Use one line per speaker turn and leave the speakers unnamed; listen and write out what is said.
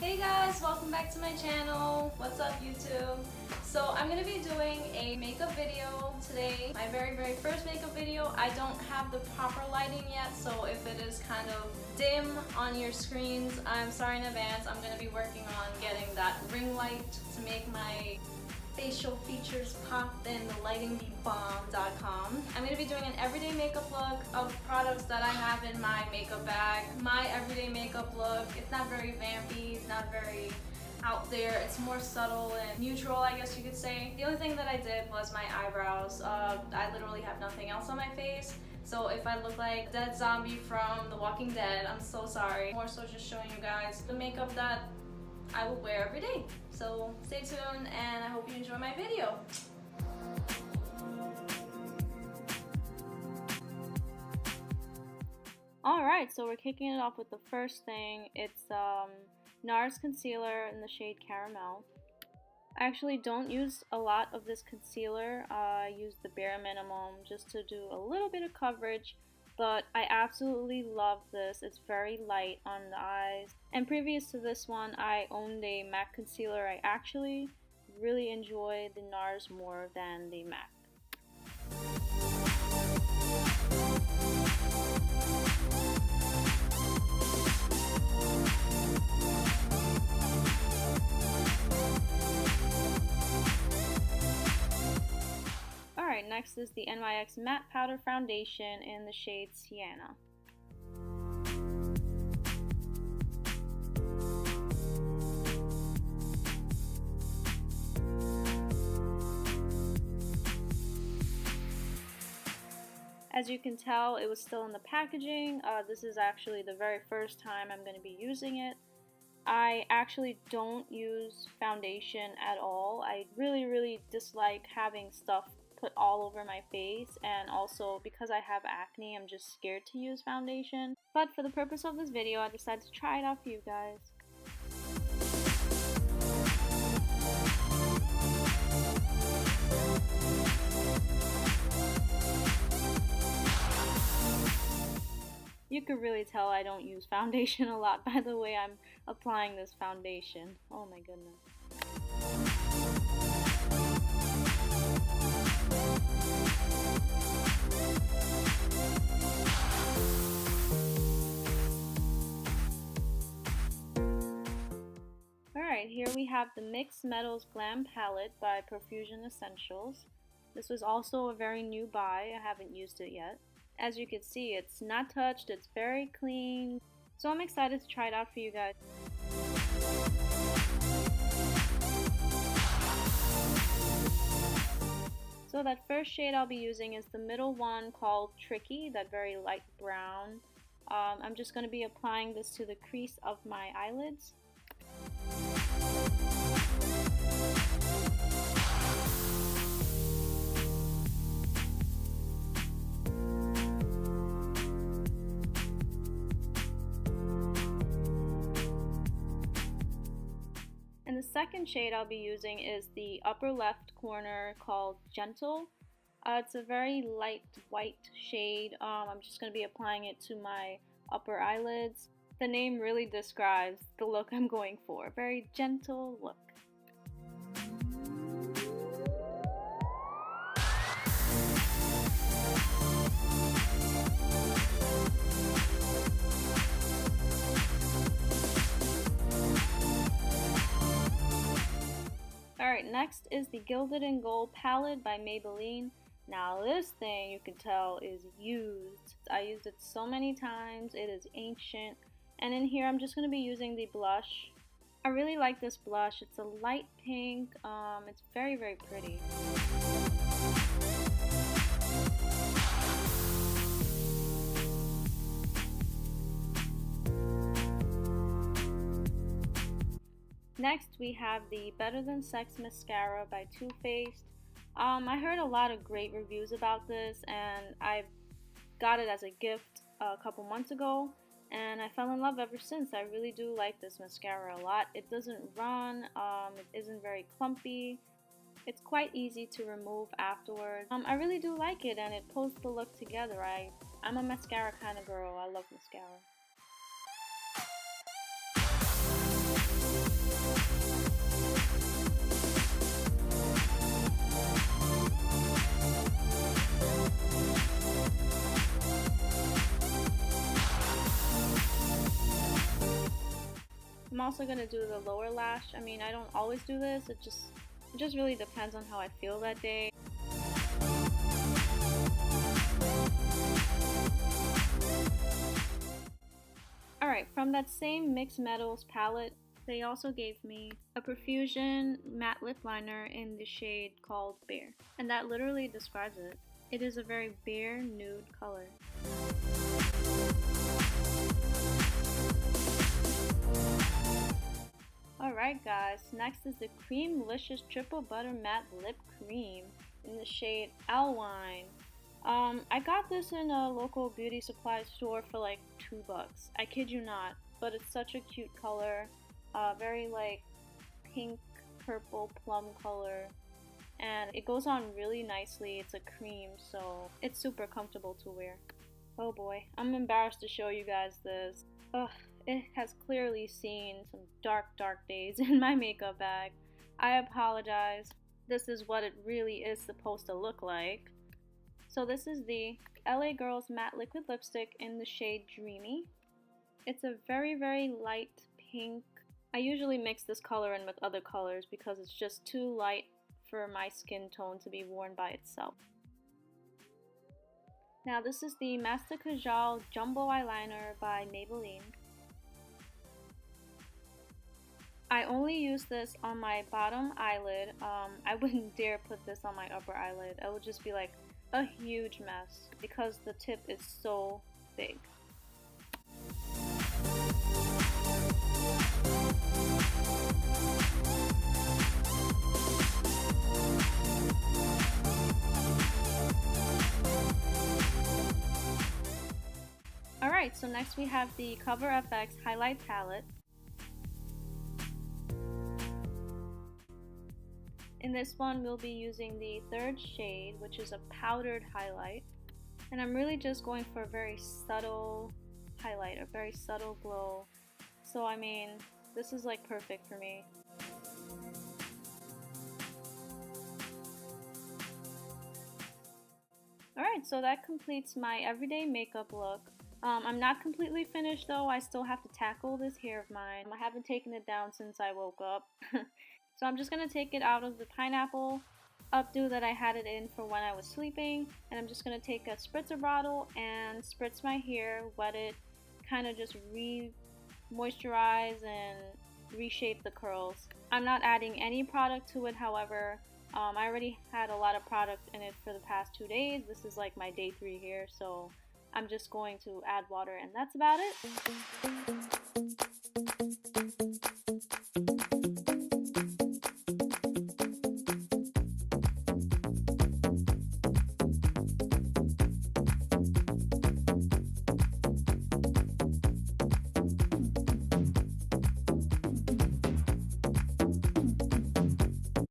Hey guys, welcome back to my channel. What's up YouTube? So I'm gonna be doing a makeup video today. My very first makeup video. I don't have the proper lighting yet, so if it is kind of dim on your screens, I'm sorry in advance. I'm gonna be working on getting that ring light to make my facial features pop and the lighting be bomb.com. I'm going to be doing an everyday makeup look of products that I have in my makeup bag. My everyday makeup look, it's not very vampy, it's not very out there, it's more subtle and neutral, I guess you could say. The only thing that I did was my eyebrows. I literally have nothing else on my face. So if I look like a dead zombie from The Walking Dead, I'm so sorry. More so just showing you guys the makeup that I will wear every day. So stay tuned and I hope you enjoy my video. Alright, so we're kicking it off with the first thing. It's NARS concealer in the shade Caramel. I actually don't use a lot of this concealer. I use the bare minimum just to do a little bit of coverage. But I absolutely love this. It's very light on the eyes. And previous to this one, I owned a MAC concealer. I actually really enjoy the NARS more than the MAC. Alright, next is the NYX Matte Powder Foundation in the shade Sienna. As you can tell, it was still in the packaging. This is actually the very first time I'm going to be using it. I actually don't use foundation at all. I really dislike having stuff put all over my face, and also because I have acne, I'm just scared to use foundation. But for the purpose of this video, I decided to try it out for you guys. You could really tell I don't use foundation a lot by the way I'm applying this foundation. Oh my goodness. Alright, here we have the Mixed Metals Glam Palette by Profusion Essentials. This was also a very new buy. I haven't used it yet. As you can see, it's not touched, it's very clean. So I'm excited to try it out for you guys. So that first shade I'll be using is the middle one called Tricky, that very light brown. I'm just going to be applying this to the crease of my eyelids. And the second shade I'll be using is the upper left corner called Gentle. It's a very light white shade. I'm just going to be applying it to my upper eyelids. The name really describes the look I'm going for. A very gentle look. Alright, next is the Gilded and Gold palette by Maybelline. Now this thing, you can tell, is used. I used it so many times. It is ancient. And in here I'm just going to be using the blush. I really like this blush. It's a light pink. It's very pretty. Next we have the Better Than Sex Mascara by Too Faced. I heard a lot of great reviews about this, and I got it as a gift a couple months ago, and I fell in love ever since. I really do like this mascara a lot. It doesn't run, it isn't very clumpy. It's quite easy to remove afterwards. I really do like it, and it pulls the look together. I'm a mascara kind of girl. I love mascara.
I'm also going to do the lower lash. I mean, I don't always do this. It just really depends on how I feel that day. Alright, from that same Mixed Metals palette, they also gave me a Profusion matte lip liner in the shade called Bare. And that literally describes it. It is a very bare nude color. Alright guys, next is the Cream Licious Triple Butter Matte Lip Cream in the shade Alwine. I got this in a local beauty supply store for like $2. I kid you not, but it's such a cute color. Very like pink, purple, plum color. And it goes on really nicely. It's a cream, so it's super comfortable to wear. Oh boy, I'm embarrassed to show you guys this. Ugh, it has clearly seen some dark days in my makeup bag. I apologize. This is what it really is supposed to look like. So this is the LA Girls Matte Liquid Lipstick in the shade Dreamy. It's a very, very light pink. I usually mix this color in with other colors because it's just too light for my skin tone to be worn by itself. Now this is the Master Kajal Jumbo Eyeliner by Maybelline. I only use this on my bottom eyelid. I wouldn't dare put this on my upper eyelid. It would just be like a huge mess because the tip is so big. Alright, so next we have the Cover FX Highlight Palette. In this one, we'll be using the third shade, which is a powdered highlight. And I'm really just going for a very subtle highlight, a very subtle glow. So I mean, this is like perfect for me. Alright, so that completes my everyday makeup look. I'm not completely finished though. I still have to tackle this hair of mine. I haven't taken it down since I woke up. So I'm just going to take it out of the pineapple updo that I had it in for when I was sleeping. And I'm just going to take a spritzer bottle and spritz my hair, wet it, kind of just re-moisturize and reshape the curls. I'm not adding any product to it, however. I already had a lot of product in it for the past 2 days. This is like my day 3 here, so I'm just going to add water and that's about it.